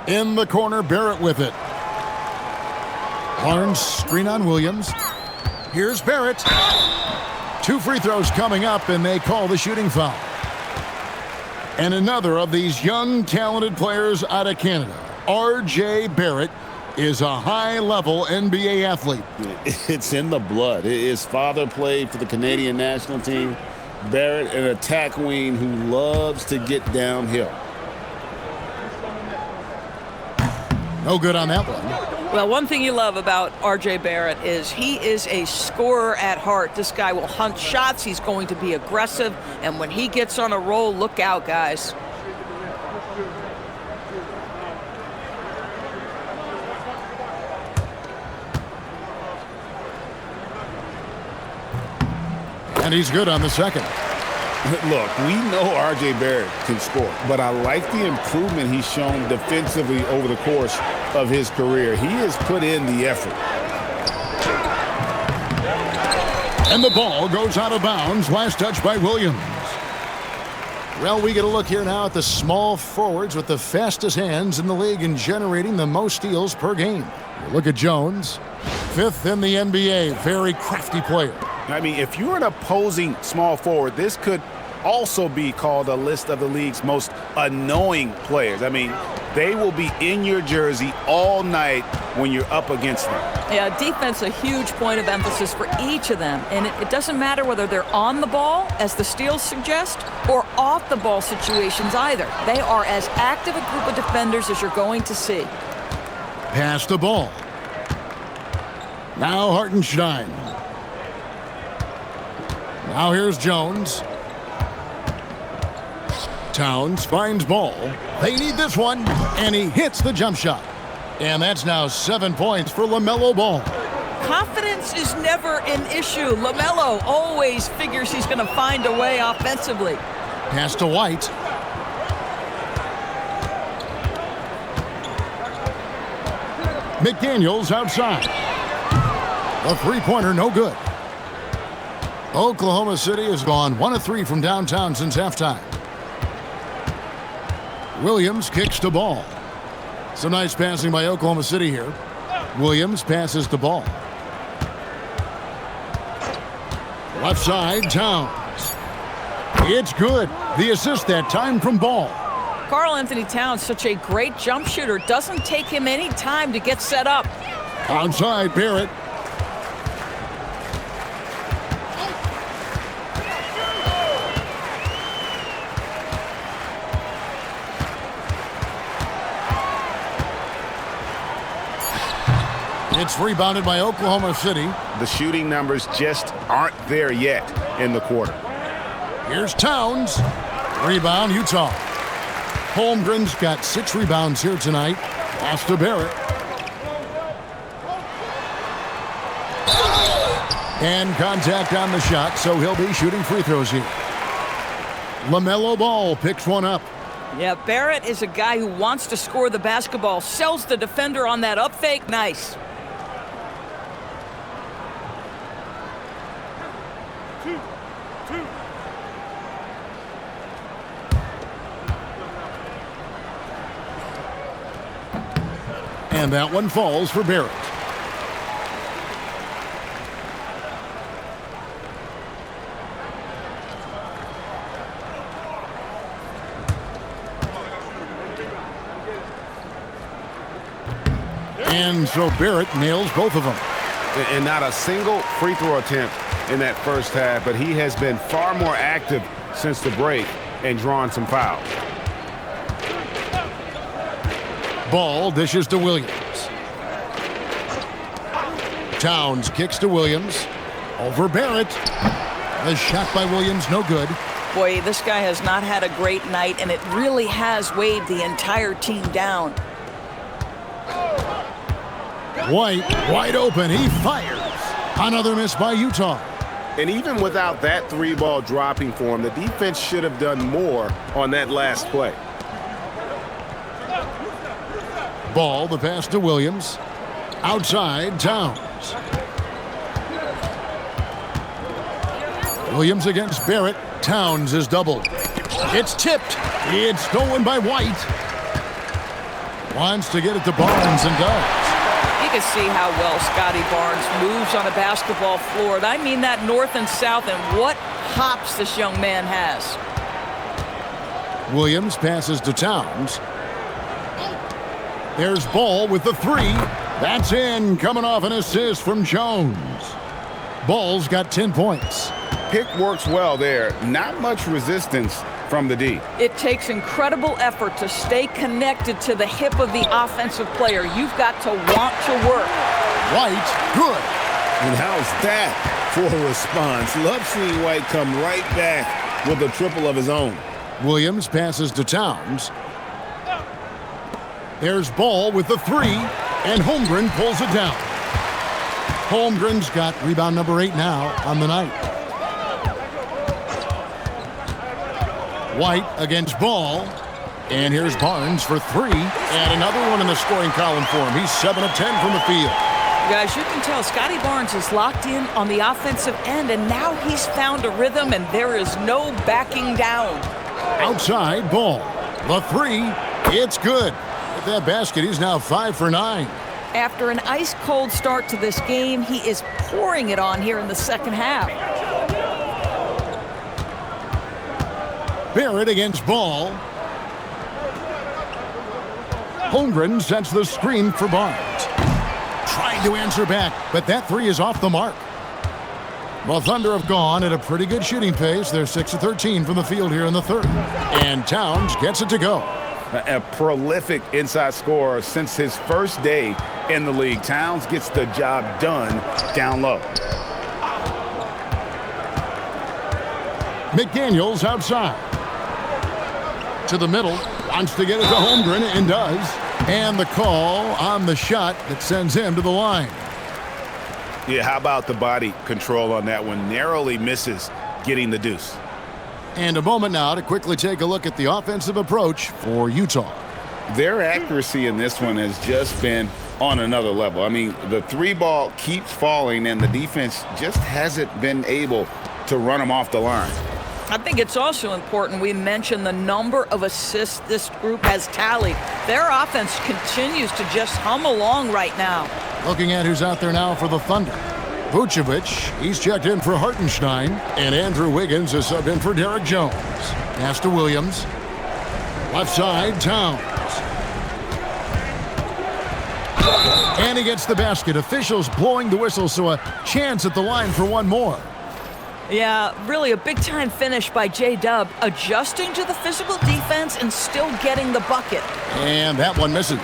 In the corner, Barrett with it. Barnes screen on Williams. Here's Barrett. 2 free throws coming up, and they call the shooting foul. And another of these young, talented players out of Canada, R.J. Barrett, is a high-level NBA athlete. It's in the blood. His father played for the Canadian national team. Barrett, an attack wing who loves to get downhill. No good on that one. Well, one thing you love about R.J. Barrett is he is a scorer at heart. This guy will hunt shots. He's going to be aggressive. And when he gets on a roll, look out, guys. And he's good on the second. Look, we know R.J. Barrett can score, but I like the improvement he's shown defensively over the course of his career. He has put in the effort. And the ball goes out of bounds. Last touch by Williams. Well, we get a look here now at the small forwards with the fastest hands in the league and generating the most steals per game. Look at Jones, 5th in the NBA. Very crafty player. I mean, if you're an opposing small forward, this could also be called a list of the league's most annoying players. I mean, they will be in your jersey all night when you're up against them. Yeah, defense a huge point of emphasis for each of them. And it doesn't matter whether they're on the ball, as the steals suggest, or off the ball situations either. They are as active a group of defenders as you're going to see. Pass the ball. Now Hartenstein. Now here's Jones. Towns finds Ball. They need this one, and he hits the jump shot. And that's now 7 points for LaMelo Ball. Confidence is never an issue. LaMelo always figures he's going to find a way offensively. Pass to White. McDaniels outside. A three-pointer, no good. Oklahoma City has gone 1 of 3 from downtown since halftime. Williams kicks to Ball. Some nice passing by Oklahoma City here. Williams passes to Ball. Left side, Towns. It's good. The assist that time from Ball. Karl Anthony Towns, such a great jump shooter. Doesn't take him any time to get set up. Outside, Barrett. It's rebounded by Oklahoma City. The shooting numbers just aren't there yet in the quarter. Here's Towns. Rebound, Utah. Holmgren's got 6 rebounds here tonight. Pass to Barrett. And contact on the shot, so he'll be shooting free throws here. LaMelo Ball picks one up. Yeah, Barrett is a guy who wants to score the basketball. Sells the defender on that up fake. Nice. And that one falls for Barrett. And so Barrett nails both of them. And not a single free throw attempt in that first half, but he has been far more active since the break and drawn some fouls. Ball dishes to Williams. Towns kicks to Williams. Over Barrett. The shot by Williams, no good. Boy, this guy has not had a great night, and it really has weighed the entire team down. White, wide open, he fires. Another miss by Utah. And even without that three ball dropping for him, the defense should have done more on that last play. Ball, the pass to Williams. Outside, Towns. Williams against Barrett. Towns is doubled. It's tipped. It's stolen by White. Wants to get it to Barnes and does. You can see how well Scotty Barnes moves on a basketball floor. I mean that north and south, and what hops this young man has. Williams passes to Towns. There's Ball with the three. That's in, coming off an assist from Jones. Ball's got 10 points. Pick works well there. Not much resistance from the D. It takes incredible effort to stay connected to the hip of the offensive player. You've got to want to work. White, good. And how's that for a response? Love seeing White come right back with a triple of his own. Williams passes to Towns. There's Ball with the three, and Holmgren pulls it down. Holmgren's got rebound number 8 now on the night. White against Ball. And here's Barnes for 3. And another one in the scoring column for him. He's 7 of 10 from the field. Guys, you can tell Scotty Barnes is locked in on the offensive end, and now he's found a rhythm, and there is no backing down. Outside, Ball. The 3. It's good. With that basket, he's now 5 for 9. After an ice-cold start to this game, he is pouring it on here in the second half. Barrett against Ball. Holmgren sets the screen for Barnes. Trying to answer back, but that 3 is off the mark. The Thunder have gone at a pretty good shooting pace. They're 6 of 13 from the field here in the third. And Towns gets it to go. A prolific inside scorer since his first day in the league. Towns gets the job done down low. McDaniels outside. To the middle. Wants to get it to Holmgren and does. And the call on the shot that sends him to the line. Yeah, how about the body control on that one? Narrowly misses getting the deuce. And a moment now to quickly take a look at the offensive approach for Utah. Their accuracy in this one has just been on another level. I mean, the 3 ball keeps falling, and the defense just hasn't been able to run them off the line. I think it's also important we mention the number of assists this group has tallied. Their offense continues to just hum along right now. Looking at who's out there now for the Thunder. Vucevic, he's checked in for Hartenstein, and Andrew Wiggins is subbed in for Derek Jones. Pass to Williams. Left side, Towns. And he gets the basket. Officials blowing the whistle, so a chance at the line for one more. Yeah, really a big-time finish by J-Dub, adjusting to the physical defense and still getting the bucket. And that one misses.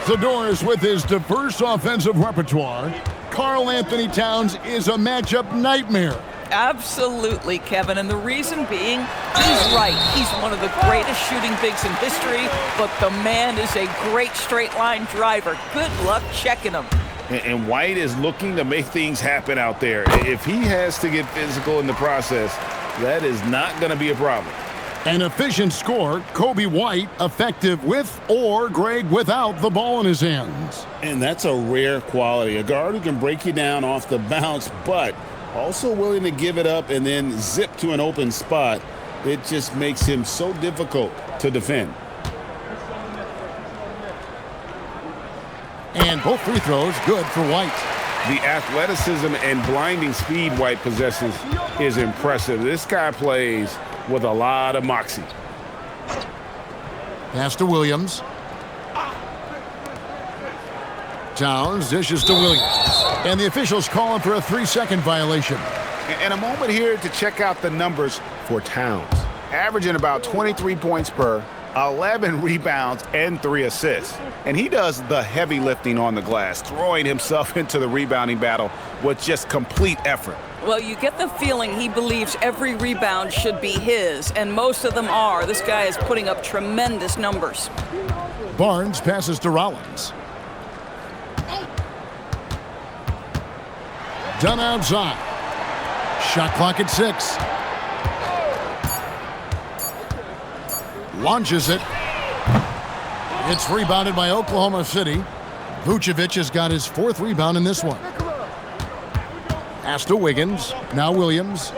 Zador's with his diverse offensive repertoire. Karl Anthony Towns is a matchup nightmare. Absolutely, Kevin, and the reason being, he's right. He's one of the greatest shooting bigs in history, but the man is a great straight-line driver. Good luck checking him. And White is looking to make things happen out there. If he has to get physical in the process, that is not going to be a problem. An efficient score, Kobe White effective with or Greg without the ball in his hands. And that's a rare quality. A guard who can break you down off the bounce, but also willing to give it up and then zip to an open spot. It just makes him so difficult to defend. And both free throws good for White. The athleticism and blinding speed White possesses is impressive. This guy plays with a lot of moxie. Pass to Williams. Towns dishes to Williams. And the officials calling for a 3-second violation. And a moment here to check out the numbers for Towns. Averaging about 23 points per, 11 rebounds, and 3 assists. And he does the heavy lifting on the glass, throwing himself into the rebounding battle with just complete effort. Well, you get the feeling he believes every rebound should be his, and most of them are. This guy is putting up tremendous numbers. Barnes passes to Rollins. Done outside. Shot clock at 6. Launches it. It's rebounded by Oklahoma City. Vucevic has got his 4th rebound in this one. Pass to Wiggins. Now Williams.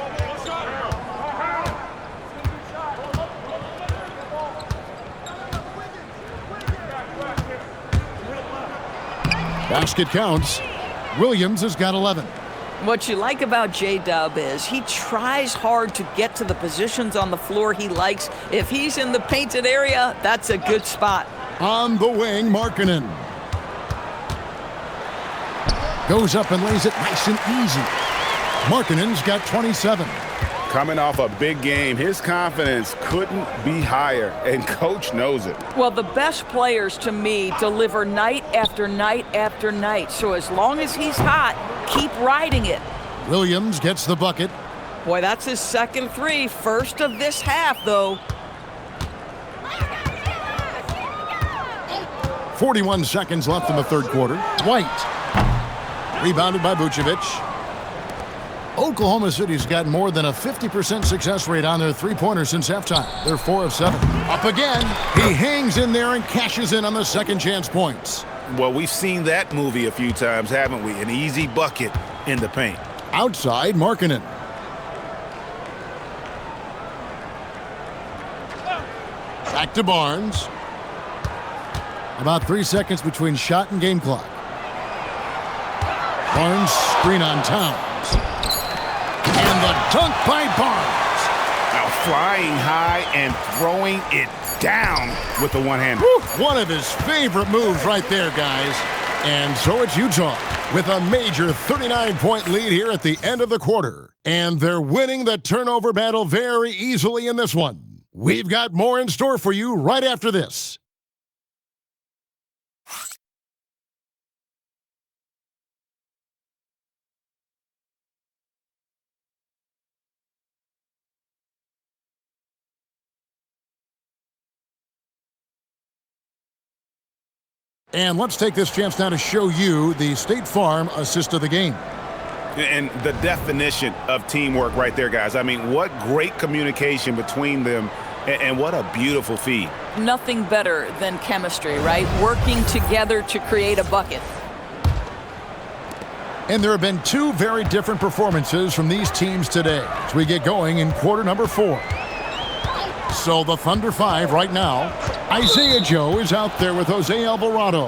Basket counts. Williams has got 11. What you like about J-Dub is he tries hard to get to the positions on the floor he likes. If he's in the painted area, that's a good spot. On the wing, Markkanen. Goes up and lays it nice and easy. Markkanen's got 27. Coming off a big game, his confidence couldn't be higher, and coach knows it. Well, the best players to me deliver night after night after night. So as long as he's hot, keep riding it. Williams gets the bucket. Boy, that's his 2nd 3, first of this half, though. 41 seconds left in the 3rd quarter. White. Rebounded by Vucevic. Oklahoma City's got more than a 50% success rate on their three-pointer since halftime. They're 4 of 7. Up again. He hangs in there and cashes in on the second chance points. Well, we've seen that movie a few times, haven't we? An easy bucket in the paint. Outside, Markkanen. Back to Barnes. About 3 seconds between shot and game clock. Barnes screen on Towns. And the dunk by Barnes. Now flying high and throwing it down with the one hand. One of his favorite moves right there, guys. And so it's Utah with a major 39-point lead here at the end of the quarter. And they're winning the turnover battle very easily in this one. We've got more in store for you right after this. And let's take this chance now to show you the State Farm assist of the game. And the definition of teamwork right there, guys. I mean, what great communication between them, and what a beautiful feed. Nothing better than chemistry, right? Working together to create a bucket. And there have been 2 very different performances from these teams today as we get going in quarter number 4. So the Thunder 5 right now. Isaiah Joe is out there with Jose Alvarado.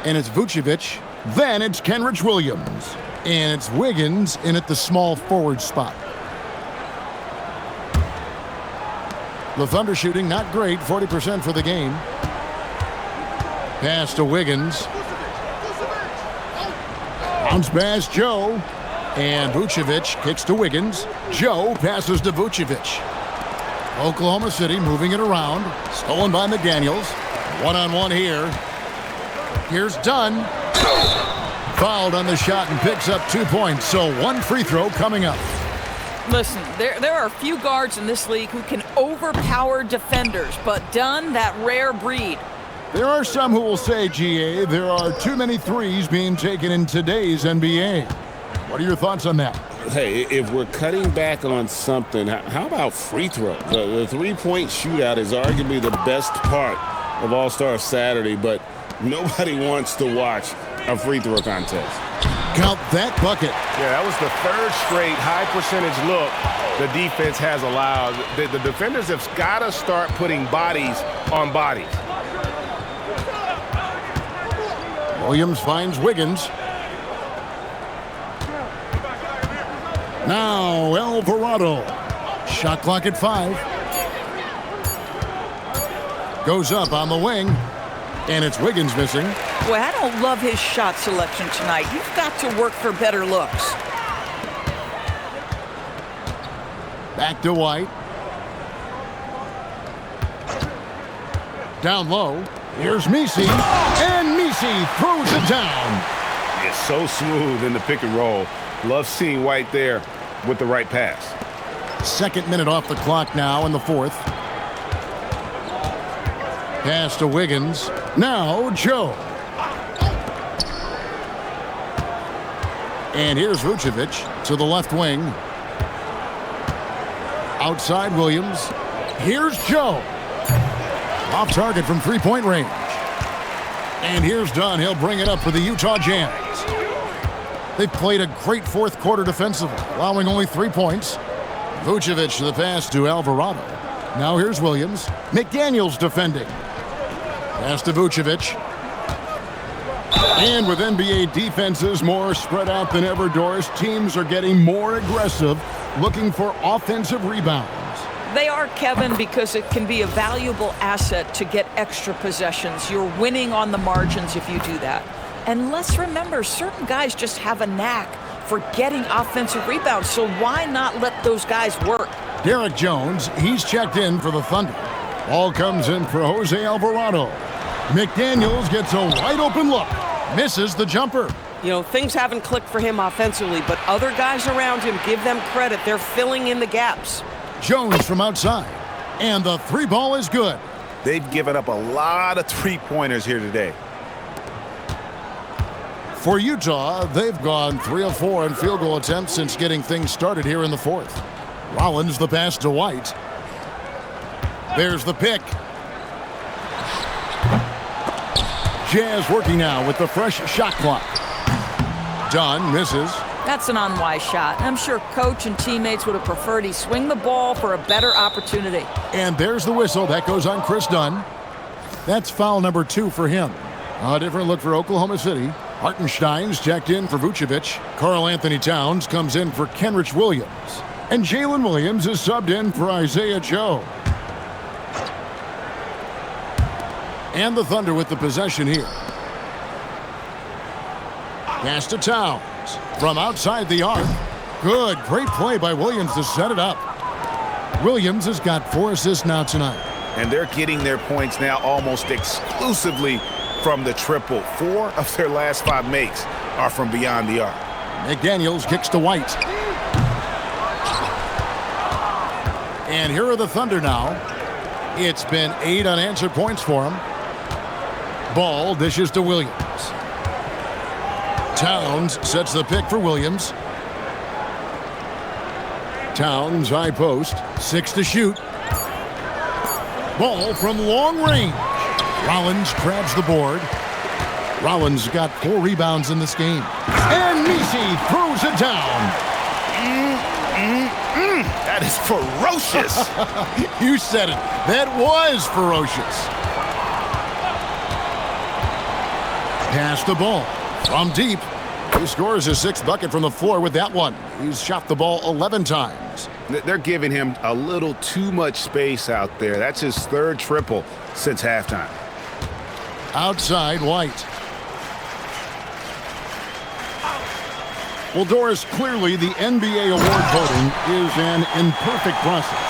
And it's Vucevic. Then it's Kenrich Williams. And it's Wiggins in at the small forward spot. The Thunder shooting not great, 40% for the game. Pass to Wiggins. Bounce pass Joe. And Vucevic kicks to Wiggins. Joe passes to Vucevic. Oklahoma City moving it around. Stolen by McDaniels. One-on-one here. Here's Dunn. Fouled on the shot and picks up 2 points. So 1 free throw coming up. Listen, there are a few guards in this league who can overpower defenders, but Dunn, that rare breed. There are some who will say, GA, there are too many threes being taken in today's NBA. What are your thoughts on that? hey, if we're cutting back on something, how about free throws? The three-point shootout is arguably the best part of All-Star Saturday, but nobody wants to watch a free throw contest. Count that bucket. Yeah, that was the third straight high-percentage look the defense has allowed. The defenders have got to start putting bodies on bodies. Williams finds Wiggins. Now Alvarado. Shot clock at 5. Goes up on the wing. And it's Wiggins missing. Boy, I don't love his shot selection tonight. You've got to work for better looks. Back to White. Down low. Here's Messi. And Messi throws it down. It's so smooth in the pick and roll. Love seeing White there with the right pass. Second minute off the clock now in the fourth. Pass to Wiggins. Now Joe. And here's Vucevic to the left wing. Outside Williams. Here's Joe. Off target from three-point range. And here's Dunn. He'll bring it up for the Utah Jazz. They've played a great fourth quarter defensively, allowing only 3 points. Vucevic to the pass to Alvarado. Now here's Williams. McDaniels defending. Pass to Vucevic. And with NBA defenses more spread out than ever, Doris, teams are getting more aggressive, looking for offensive rebounds. They are, Kevin, because it can be a valuable asset to get extra possessions. You're winning on the margins if you do that. And let's remember, certain guys just have a knack for getting offensive rebounds, so why not let those guys work? Derek Jones, he's checked in for the Thunder. Ball comes in for Jose Alvarado. McDaniels gets a wide open look. Misses the jumper. You know, things haven't clicked for him offensively, but other guys around him, give them credit. They're filling in the gaps. Jones from outside. And the three ball is good. They've given up a lot of three-pointers here today. For Utah, they've gone 3 of 4 in field goal attempts since getting things started here in the fourth. Rollins the pass to White. There's the pick. Jazz working now with the fresh shot clock. Dunn misses. That's an unwise shot. I'm sure coach and teammates would have preferred he swing the ball for a better opportunity. And there's the whistle. That goes on Chris Dunn. That's foul number 2 for him. A different look for Oklahoma City. Hartenstein's checked in for Vucevic. Karl Anthony Towns comes in for Kenrich Williams. And Jalen Williams is subbed in for Isaiah Joe. And the Thunder with the possession here. Pass to Towns. From outside the arc. Good, great play by Williams to set it up. Williams has got 4 assists now tonight. And they're getting their points now almost exclusively from the triple. 4 of their last 5 makes are from beyond the arc. McDaniels kicks to White. And here are the Thunder now. It's been 8 unanswered points for them. Ball dishes to Williams. Towns sets the pick for Williams. Towns high post. 6 to shoot. Ball from long range. Rollins grabs the board. Rollins got 4 rebounds in this game. And Messi throws it down. That is ferocious. You said it. That was ferocious. Pass the ball from deep. He scores his 6th bucket from the floor with that one. He's shot the ball 11 times. They're giving him a little too much space out there. That's his 3rd triple since halftime. Outside White. Well, Doris, clearly the NBA award voting is an imperfect process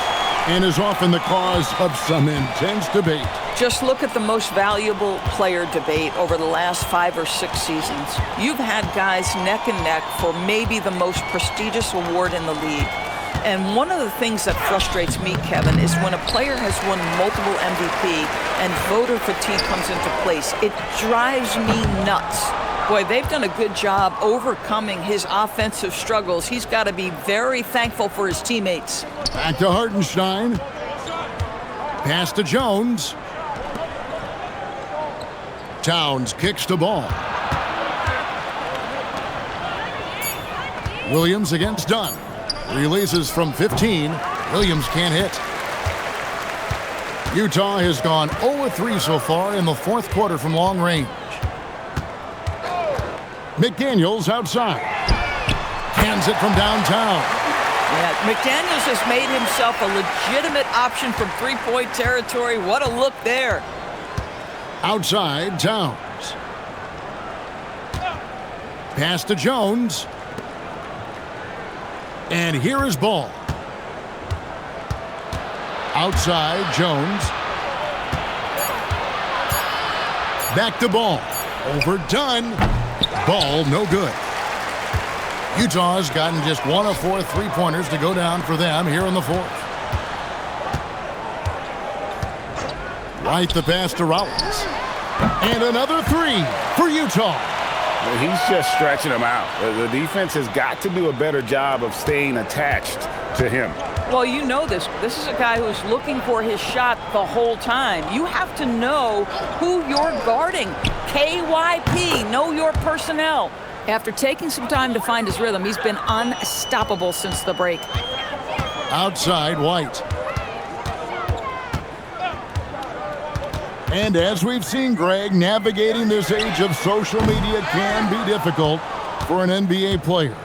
and is often the cause of some intense debate. Just look at the most valuable player debate over the last 5 or 6 seasons. You've had guys neck and neck for maybe the most prestigious award in the league. And one of the things that frustrates me, Kevin, is when a player has won multiple MVP and voter fatigue comes into place. It drives me nuts. Boy, they've done a good job overcoming his offensive struggles. He's got to be very thankful for his teammates. Back to Hartenstein. Pass to Jones. Towns kicks the ball. Williams against Dunn. Releases from 15. Williams can't hit. Utah has gone 0-3 so far in the fourth quarter from long range. McDaniels outside. Hands it from downtown. Yeah, McDaniels has made himself a legitimate option from three-point territory. What a look there. Outside, Towns. Pass to Jones. And here is Ball. Outside, Jones. Back to Ball. Overdone. Ball, no good. Utah's gotten just 1 of 4 three-pointers to go down for them here in the fourth. Right the pass to Rollins. And another three for Utah. He's just stretching them out. The defense has got to do a better job of staying attached to him. Well, you know this. This is a guy who's looking for his shot the whole time. You have to know who you're guarding. KYP, know your personnel. After taking some time to find his rhythm, he's been unstoppable since the break. Outside, White. And as we've seen, Greg, navigating this age of social media can be difficult for an NBA player.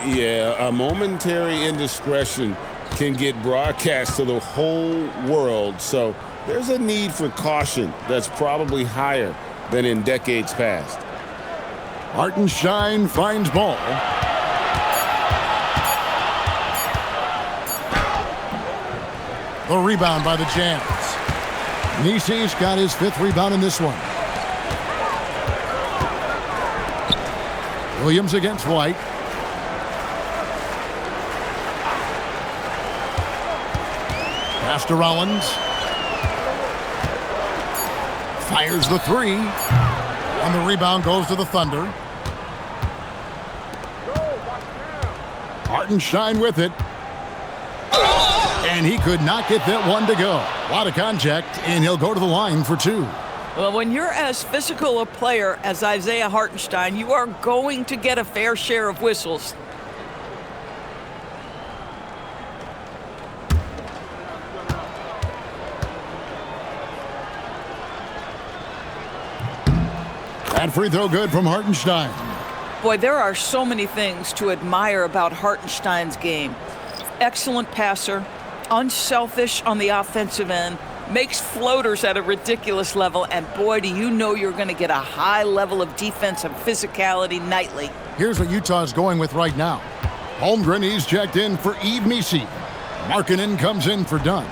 Yeah, a momentary indiscretion can get broadcast to the whole world, so there's a need for caution that's probably higher than in decades past. Hartenstein finds Ball. The rebound by the Jazz. Nisi's got his 5th rebound in this one. Williams against White. Pass to Rollins. Fires the three. And the rebound goes to the Thunder. Hartenstein with it. And he could not get that one to go. A lot of contact, and he'll go to the line for 2. Well, when you're as physical a player as Isaiah Hartenstein, you are going to get a fair share of whistles. That free throw good from Hartenstein. Boy, there are so many things to admire about Hartenstein's game. Excellent passer, unselfish on the offensive end, makes floaters at a ridiculous level, and boy, do you know you're going to get a high level of defense and physicality nightly. Here's what Utah's going with right now. Holmgren, he's checked in for Yves Nisi. Markkanen comes in for Dunn.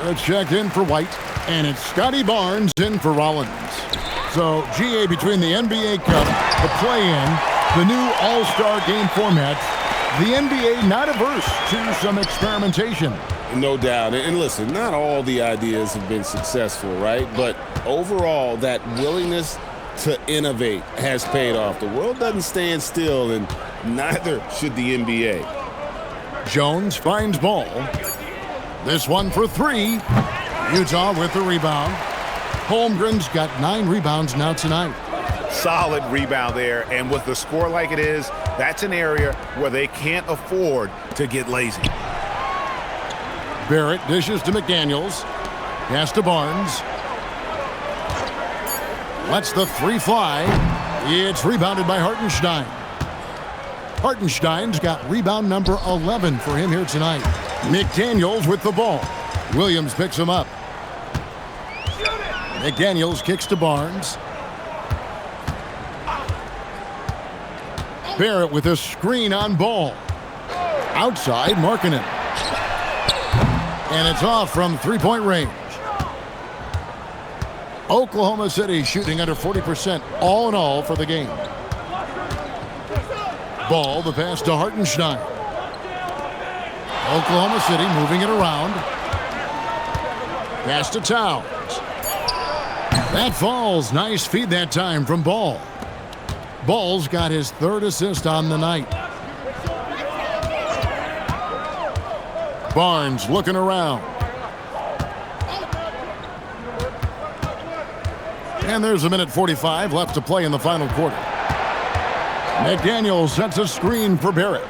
It's checked in for White, and it's Scotty Barnes in for Rollins. So, GA, between the NBA Cup, the play-in, the new All-Star game format, the NBA not averse to some experimentation. No doubt. And listen, not all the ideas have been successful, right? But overall, that willingness to innovate has paid off. The world doesn't stand still, and neither should the NBA. Jones finds Ball. This one for 3. Utah with the rebound. Holmgren's got 9 rebounds now tonight. Solid rebound there, and with the score like it is, that's an area where they can't afford to get lazy. Barrett dishes to McDaniels. Pass to Barnes. Lets the 3 fly. It's rebounded by Hartenstein. Hartenstein's got rebound number 11 for him here tonight. McDaniels with the ball. Williams picks him up. McDaniels kicks to Barnes. Barrett with a screen on Ball. Outside, Markkanen. And it's off from 3-point range. Oklahoma City shooting under 40% all in all for the game. Ball, the pass to Hartenstein. Oklahoma City moving it around. Pass to Towns. That falls. Nice feed that time from Ball. Ball's got his third assist on the night. Barnes looking around. And there's a minute 45 left to play in the final quarter. McDaniel sets a screen for Barrett.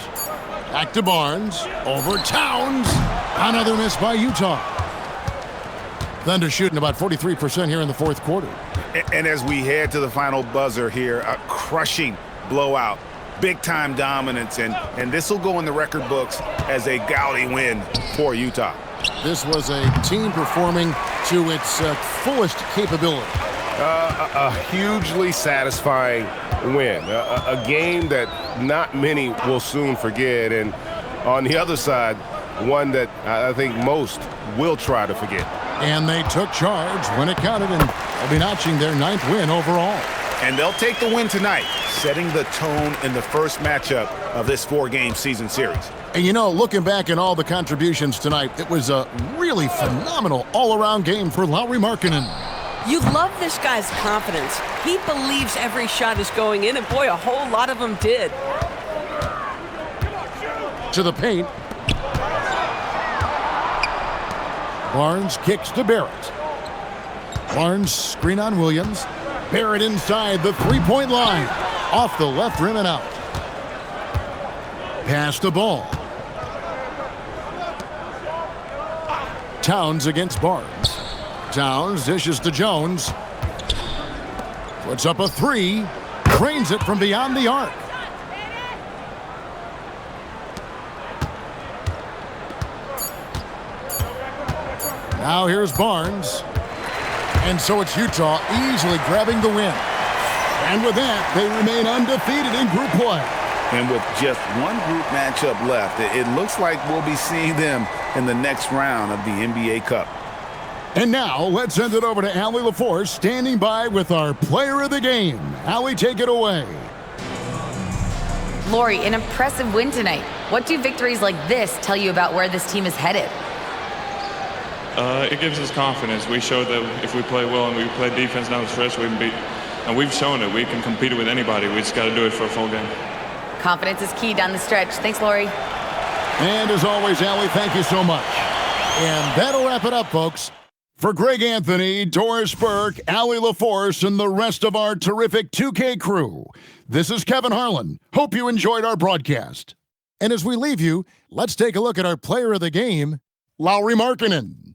Back to Barnes. Over Towns. Another miss by Utah. Thunder shooting about 43% here in the fourth quarter. And as we head to the final buzzer here, a crushing blowout. Big-time dominance, and this will go in the record books as a gaudy win for Utah. This was a team performing to its fullest capability. A hugely satisfying win. A game that not many will soon forget. And on the other side, one that I think most will try to forget. And they took charge when it counted, and they'll be notching their 9th win overall. And they'll take the win tonight, setting the tone in the first matchup of this 4-game season series. And you know, looking back at all the contributions tonight, it was a really phenomenal all-around game for Lauri Markkanen. You love this guy's confidence. He believes every shot is going in, and boy, a whole lot of them did. To the paint. Barnes kicks to Barrett. Barnes screen on Williams. Barrett inside the three-point line. Off the left rim and out. Pass the ball. Towns against Barnes. Towns dishes to Jones. Puts up a three. Drains it from beyond the arc. Now here's Barnes. And so it's Utah easily grabbing the win. And with that, they remain undefeated in group play. And with just one group matchup left, it looks like we'll be seeing them in the next round of the NBA Cup. And now, let's send it over to Allie LaForce, standing by with our player of the game. Allie, take it away. Lauri, an impressive win tonight. What do victories like this tell you about where this team is headed? It gives us confidence. We showed that if we play well and we play defense down the stretch, we can beat. And we've shown it. We can compete with anybody. We just got to do it for a full game. Confidence is key down the stretch. Thanks, Lauri. And as always, Allie, thank you so much. And that'll wrap it up, folks. For Greg Anthony, Doris Burke, Allie LaForce, and the rest of our terrific 2K crew, this is Kevin Harlan. Hope you enjoyed our broadcast. And as we leave you, let's take a look at our player of the game, Lauri Markkanen.